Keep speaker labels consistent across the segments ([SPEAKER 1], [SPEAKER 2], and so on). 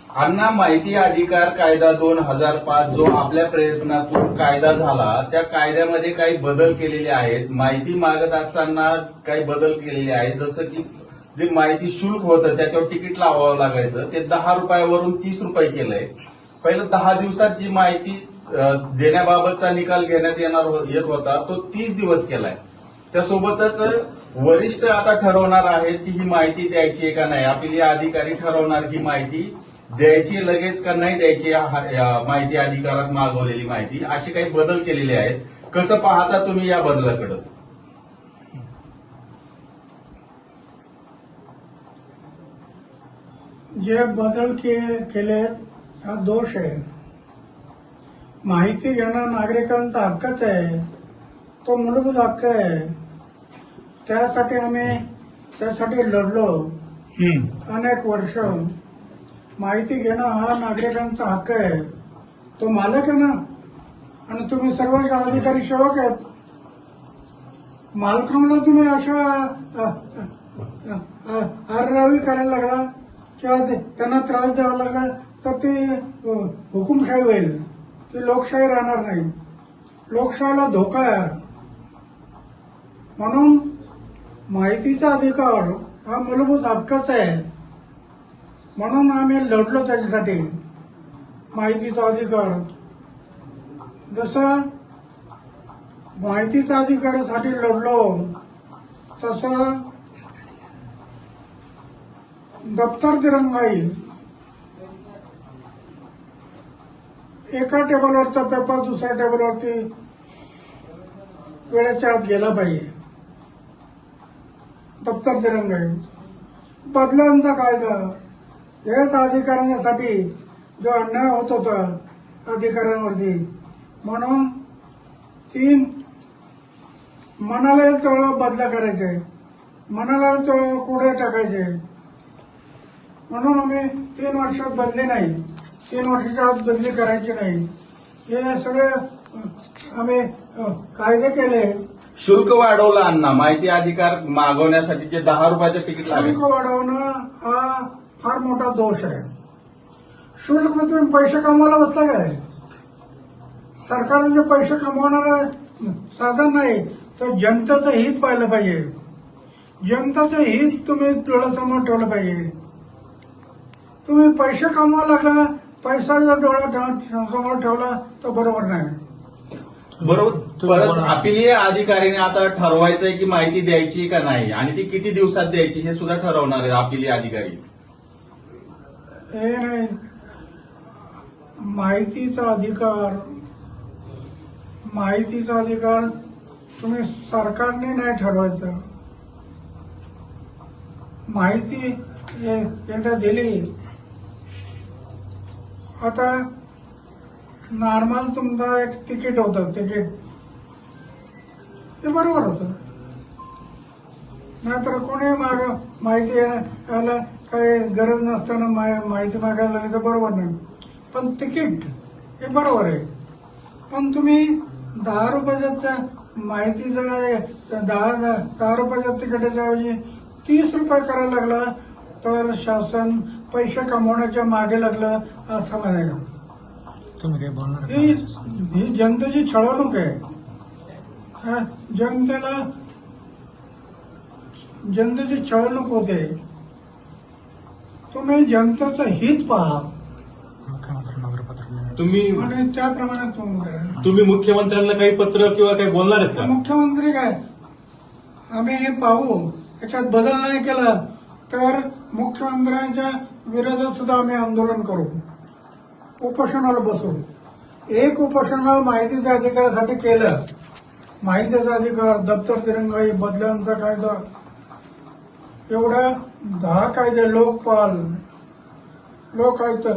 [SPEAKER 1] अण्णा, माहिती अधिकार कायदा 2005 जो आपल्या प्रयत्नातून कायदा झाला, त्या कायद्यामध्ये काही बदल केलेले आहेत. माहिती मागत असताना काही बदल केलेले आहेत. जसं की जे माहिती शुल्क होतं त्याच्यावर तिकीट लावावं लागायचं, ते 10 रुपयावरून 30 रुपये केलंय. पहिलं 10 दिवसात जी माहिती देण्याबाबतचा निकाल घेण्यात येत होता तो 30 दिवस केलाय. त्यासोबतच वरिष्ठ आता ठरवणार आहेत की ही माहिती द्यायची आहे का नाही. आपली अधिकारी ठरवणार ही माहिती द्यायची लगेच का नाही द्यायची, माहिती अधिकारात मागवलेली माहिती. असे काही बदल केलेले आहेत. कसं पाहता तुम्ही या बदलाकडे?
[SPEAKER 2] जे बदल केले हा दोष आहे. माहिती घेणं नागरिकांचा हक्कच आहे, तो मूलभूत हक्क आहे. त्यासाठी लढलो अनेक वर्ष. माहिती घेणं हा नागरिकांचा हक्क आहे, तो मालक आहे ना. आणि तुम्ही सर्व अधिकारी सेवक आहेत. मालकांना तुम्ही अशा आररावी करायला लागला किंवा त्यांना त्रास द्यावा लागला तर ती हुकुमशाही होईल, ती लोकशाही राहणार नाही. लोकशाहीला धोका आहे. म्हणून माहितीचा अधिकार हा मूलभूत हक्कच आहे. म्हणून आम्ही लढलो त्याच्यासाठी. माहितीचा अधिकार, जसं माहितीच्या अधिकारासाठी लढलो तसं दप्तर दिरंगाई, एका टेबलवरचा पेपर दुसऱ्या टेबलवरती वेळेच्या आत गेला पाहिजे. दप्तर दिरंगाई, बदलांचा कायदा, हेच अधिकाऱ्यांसाठी जो अन्याय होत होता अधिकाऱ्यांवरती. म्हणून 3 मनाला येईल तेवढा बदला करायचे, मनाला येईल तेवढा कुठे टाकायचे. म्हणून आम्ही 3 वर्षात बदली नाही, 3 वर्षाच्या आत बदली करायची नाही. हे सगळे आम्ही कायदे केले.
[SPEAKER 1] शुल्क वाढवलं अण्णा, माहिती अधिकार मागवण्यासाठी जे 10 रुपयाचं तिकीट लागेल.
[SPEAKER 2] शुल्क वाढवणं हा फार मोठा दोष आहे. शुल्क मध्ये तुम्ही पैसे कमवायला बसला काय? सरकार म्हणजे पैसे कमवणारं साधन नाही, तर जनतेचं हित पाहिलं पाहिजे. जनतेचं हित तुम्ही डोळ्यासमोर ठेवलं पाहिजे. तुम्ही पैसे कमवायला लागला, पैसा जर डोळ्यासमोर ठेवला तर बरोबर नाही.
[SPEAKER 1] बरोबर. परत अपीलीय अधिकाऱ्याने आता ठरवायचंय की माहिती द्यायची का नाही, आणि ती किती दिवसात द्यायची हे सुद्धा ठरवणार आहे अपीलीय अधिकारी.
[SPEAKER 2] हे नाही, माहितीचा अधिकार तुम्ही सरकारने नाही ठरवायचं. माहिती एकदा दिली, आता नॉर्मल तुमचं एक तिकीट होतं, तिकीट ते बरोबर होतं. नाहीतर कोणी माहिती यायला काही गरज नसताना माहिती मागायला लागली तर बरोबर नाही. पण तिकीट हे बरोबर आहे. पण तुम्ही 10 रुपयाच्या माहितीचं 10 रुपयाच्या तिकिटाच्या ऐवजी 30 रुपये करायला लागला तर शासन पैसे कमवण्याच्या मागे लागलं असं म्हणायला.
[SPEAKER 3] तुम्ही काय बोलणार?
[SPEAKER 2] ही जनतेची छळवणूक आहे. जनतेची छळवणूक होते. तुम्ही जनतेचं हित पहा
[SPEAKER 1] तुम्ही
[SPEAKER 2] आणि त्याप्रमाणे तुम्ही करा.
[SPEAKER 1] तुम्ही मुख्यमंत्र्यांना काही पत्र किंवा काही बोलणार आहेत का?
[SPEAKER 2] मुख्यमंत्री काय, आम्ही हे पाहू, याच्यात बदल नाही केला तर मुख्यमंत्र्यांच्या विरोधात सुद्धा आम्ही आंदोलन करू, उपोषणाला बसू. एक उपोषणाला माहितीच्या अधिकारासाठी केलं. माहितीचा अधिकार, दप्तर दिरंगाई, बदल्यांचा कायदा, एवढ्या 10 कायदे, लोकपाल, लोकायुक्त,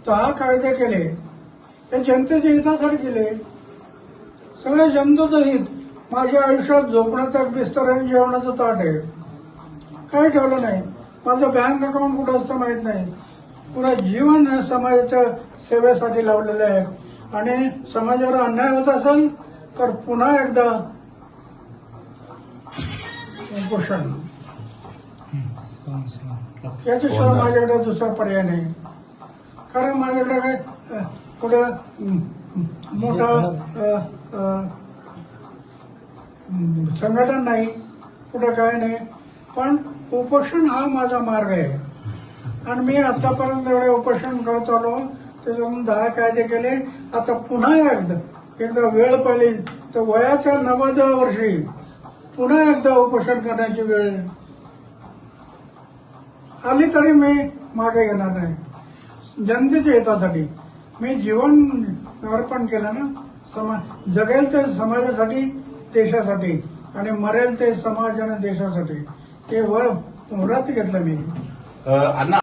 [SPEAKER 2] 10 कायदे केले. हे जनतेच्या हितासाठी केले. सगळे जनतेचं हित. माझ्या आयुष्यात झोपण्याचा बिस्तर आहे, जेवणाचं ताट आहे, काही ठेवलं नाही. माझं बँक अकाउंट कुठं असतं माहित नाही. पुरा जीवन समाजाच्या सेवेसाठी लावलेलं आहे. आणि समाजावर अन्याय होत असेल तर पुन्हा एकदा उपोषण. याच्याशिवाय माझ्याकडे दुसरा पर्याय नाही. कारण माझ्याकडे काय कुठं मोठा संघटन नाही, कुठं काय नाही. पण उपोषण हा माझा मार्ग आहे आणि मी आतापर्यंत एवढे उपोषण करत आलो. त्याच्यातून 10 कायदे केले. आता पुन्हा एकदा वेळ पाहिली तर वयाच्या 90व्या वर्षी पुन्हा एकदा उपोषण करण्याची वेळ आली तरी मी मागे येणार नाही. जनतेच्या हितासाठी मी जीवन अर्पण केलं ना. जगेल ते समाजासाठी, देशासाठी आणि मरेल ते समाज आणि देशासाठी. ते व्रत घेतलं मी.
[SPEAKER 1] अण्णा